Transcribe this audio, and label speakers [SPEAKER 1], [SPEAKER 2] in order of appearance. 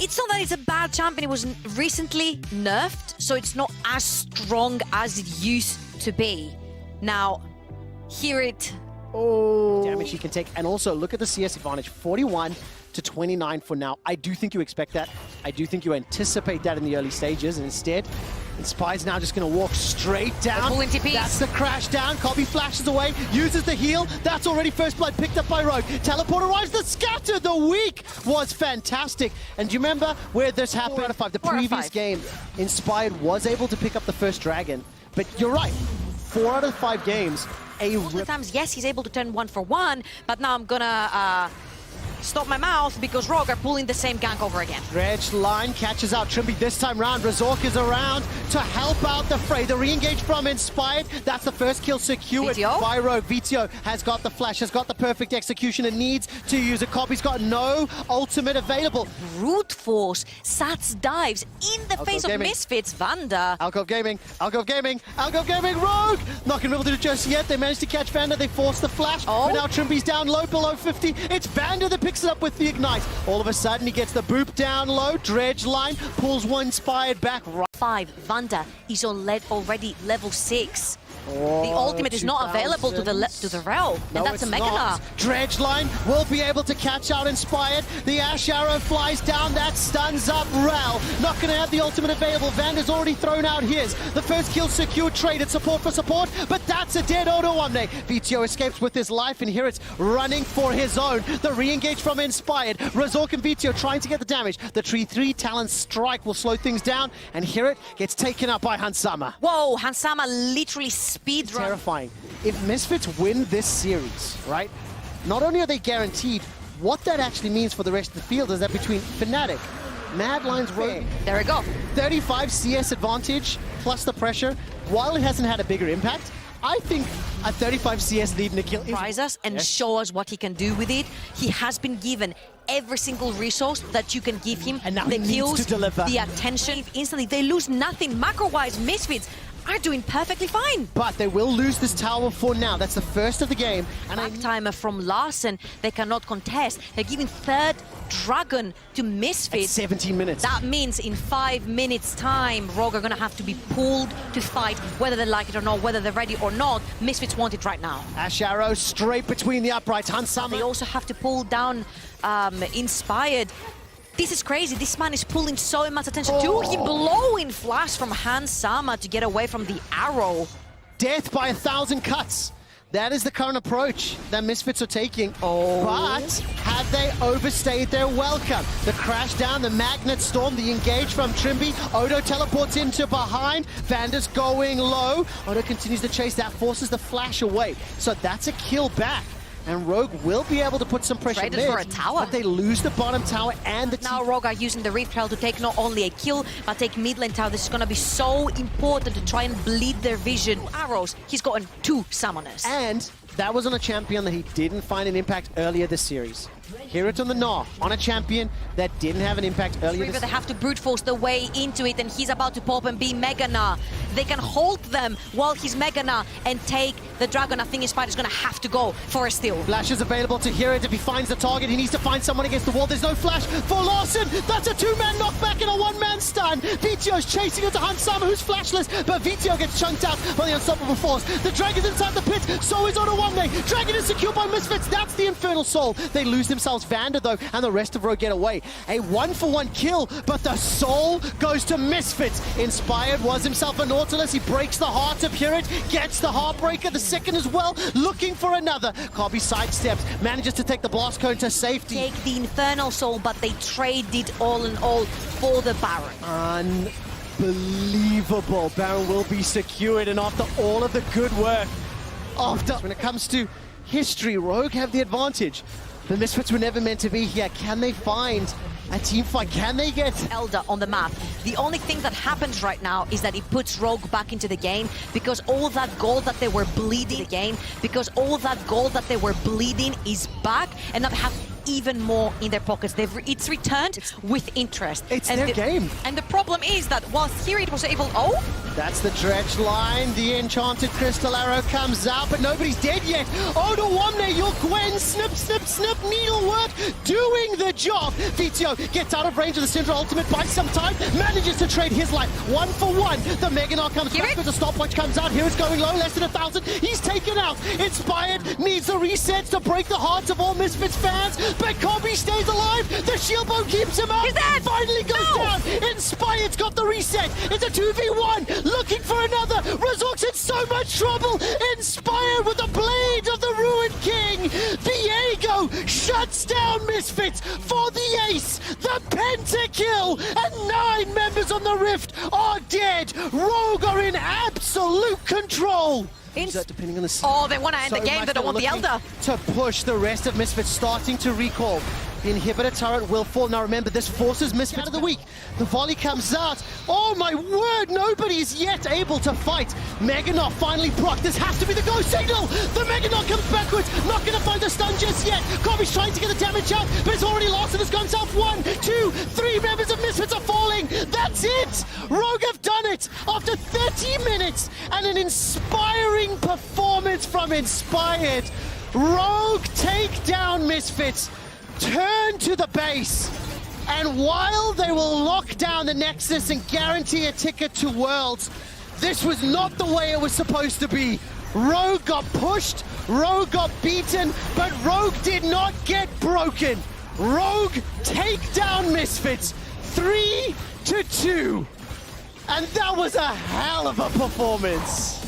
[SPEAKER 1] It's not that it's a bad champion. It was recently nerfed, so it's not as strong as it used to be. Now, hear it.
[SPEAKER 2] Oh, damage he can take. And also, look at the CS advantage. 41 to 29 for now. I do think you expect that. I do think you anticipate that in the early stages. And instead, Inspired's now just going to walk straight down. That's the crash down. Kobe flashes away, uses the heal. That's already first blood picked up by Rogue. Teleport arrives. The scatter. The week was fantastic. And do you remember where this happened? 4 out of 5. The previous game, Inspired was able to pick up the first dragon. But you're right. 4 out of 5 games.
[SPEAKER 1] Most of the times, yes, he's able to turn 1 for 1, but now I'm gonna stop my mouth because Rogue are pulling the same gank over again.
[SPEAKER 2] Dredge line catches out Trimby this time round. Razork is around to help out the fray. The re-engage from Inspired. That's the first kill secured by Rogue. Vito has got the flash, has got the perfect execution and needs to use it. Kobe's got no ultimate available.
[SPEAKER 1] Brute force, Sats dives in the face of Misfits. Vanda.
[SPEAKER 2] Alcove Gaming, Alcove Gaming, Alcove Gaming, Rogue! Not going to be able to do it just yet. They managed to catch Vanda. They forced the flash, but now Trimby's down low below 50. It's Vanda that picks it up with the ignite. All of a sudden, he gets the boop down low. Dredge line pulls one Inspired back.
[SPEAKER 1] 5. Vanda is already level 6. The ultimate is not available to the Rel, and that's a Mega.
[SPEAKER 2] Dredge line will be able to catch out Inspired. The Ash Arrow flies down, that stuns up Rel. Not going to have the ultimate available. Vanda's already thrown out his. The first kill secured, traded support for support, but that's a dead Odoamne. Vito escapes with his life, and here it's running for his own. The re-engage from Inspired. Razork and Vito trying to get the damage. The Tree 3 Talon strike will slow things down, and here it gets taken up by Hansama.
[SPEAKER 1] Whoa, Hansama literally speedrun.
[SPEAKER 2] Terrifying. If Misfits win this series, right, not only are they guaranteed, what that actually means for the rest of the field is that between Fnatic, Mad Lions, Rogue,
[SPEAKER 1] there we go.
[SPEAKER 2] 35 CS advantage plus the pressure, while it hasn't had a bigger impact, I think a 35 CS lead in a kill
[SPEAKER 1] surprise us and show us what he can do with it. He has been given every single resource that you can give him.
[SPEAKER 2] And now
[SPEAKER 1] the
[SPEAKER 2] he
[SPEAKER 1] kills,
[SPEAKER 2] needs to deliver.
[SPEAKER 1] The attention, instantly. They lose nothing. Macro-wise, Misfits are doing perfectly fine.
[SPEAKER 2] But they will lose this tower for now. That's the first of the game. And
[SPEAKER 1] back timer from Larsen, they cannot contest. They're giving third Dragon to Misfits.
[SPEAKER 2] At 17 minutes.
[SPEAKER 1] That means in 5 minutes time, Rogue are going to have to be pulled to fight, whether they like it or not, whether they're ready or not. Misfits want it right now.
[SPEAKER 2] Ash Arrow straight between the uprights. Hansama.
[SPEAKER 1] They also have to pull down Inspired. This is crazy. This man is pulling so much attention. Do he blowing flash from Hansama to get away from the arrow?
[SPEAKER 2] Death by 1,000 cuts. That is the current approach that Misfits are taking. But have they overstayed their welcome? The crash down, the magnet storm, the engage from Trimby. Odo teleports into behind. Vanda's going low. Odo continues to chase. That forces the flash away. So that's a kill back. And Rogue will be able to put some pressure
[SPEAKER 1] mid, for a tower.
[SPEAKER 2] But they lose the bottom tower and the
[SPEAKER 1] now Rogue are using the Rift Trail to take not only a kill, but take mid lane tower. This is going to be so important to try and bleed their vision. Arrows, he's gotten 2 summoners.
[SPEAKER 2] And that was on a champion that he didn't find an impact earlier this series. Here it's on the Gnaw, on a champion that didn't have an impact earlier this series.
[SPEAKER 1] They have to brute force the way into it, and he's about to pop and be Mega Gnaw. They can hold them while he's Mega Gnaw and take the Dragon. I think Inspired is going to have to go for a steal.
[SPEAKER 2] Flash is available to hear it. If he finds the target, he needs to find someone against the wall. There's no flash for Larsen. That's a 2-man knockback and a 1-man stun. Vito's chasing into Hansama, who's flashless, but Vito gets chunked out by the unstoppable force. The Dragon's inside the pit, so is Odoamne. Dragon is secured by Misfits. That's the Infernal Soul. They lose themselves Vanda, though, and the rest of Rogue get away. A 1-for-1 kill, but the Soul goes to Misfits. Inspired was himself a Nautilus. He breaks the heart of Purit, gets the Heartbreaker, the second as well, looking for another. Kobe sidesteps, manages to take the blast cone to safety.
[SPEAKER 1] Take the Infernal Soul, but they traded all in all for the Baron.
[SPEAKER 2] Unbelievable. Baron will be secured, and after all of the good work, when it comes to history, Rogue have the advantage. The Misfits were never meant to be here. Can they find a team fight? Can they get
[SPEAKER 1] Elder on the map? The only thing that happens right now is that it puts Rogue back into the game, because all that gold that they were bleeding is back, and now they have even more in their pockets. It's returned with interest.
[SPEAKER 2] It's their game.
[SPEAKER 1] And the problem is that whilst here it was able...
[SPEAKER 2] That's the dredge line. The enchanted crystal arrow comes out, but nobody's dead yet. Odawamne, your Gwen, snip, snip, snip, needlework, doing the job. Vizio gets out of range of the Syndra ultimate, buys some time, manages to trade his life 1 for 1. The Meganar comes back with the stopwatch comes out. Here it's going low, less than 1,000. He's taken out. Inspired needs the resets to break the hearts of all Misfits fans, but Kobe stays alive. The shield bow keeps him out.
[SPEAKER 1] He's dead.
[SPEAKER 2] Finally goes down. Inspired's got the reset. It's a 2v1. Looking for another. Razork's in so much trouble. Inspired with the blade of the Ruined King. Viego shuts down Misfits for the ace. The pentakill. And 9 members on the Rift are dead. Rogue are in absolute control. Depending on the
[SPEAKER 1] Oh, they want to end the game. They don't want the Elder.
[SPEAKER 2] To push the rest of Misfits, starting to recall. The inhibitor turret will fall. Now remember, this forces Misfits of the week. The volley comes out. Oh my word, nobody is yet able to fight. Meganar finally proc. This has to be the go signal. The Meganar comes backwards. Not going to find the stun just yet. Kobe's trying to get the damage out, but it's already lost and it's gone south. 1, 2, 3 members of Misfits are falling. That's it. Rogue have done it after 30 minutes and an inspiring performance from Inspired. Rogue take down Misfits. Turn to the base, and while they will lock down the Nexus and guarantee a ticket to Worlds, this was not the way it was supposed to be. Rogue got pushed, Rogue got beaten, but Rogue did not get broken. Rogue take down Misfits 3-2, and that was a hell of a performance.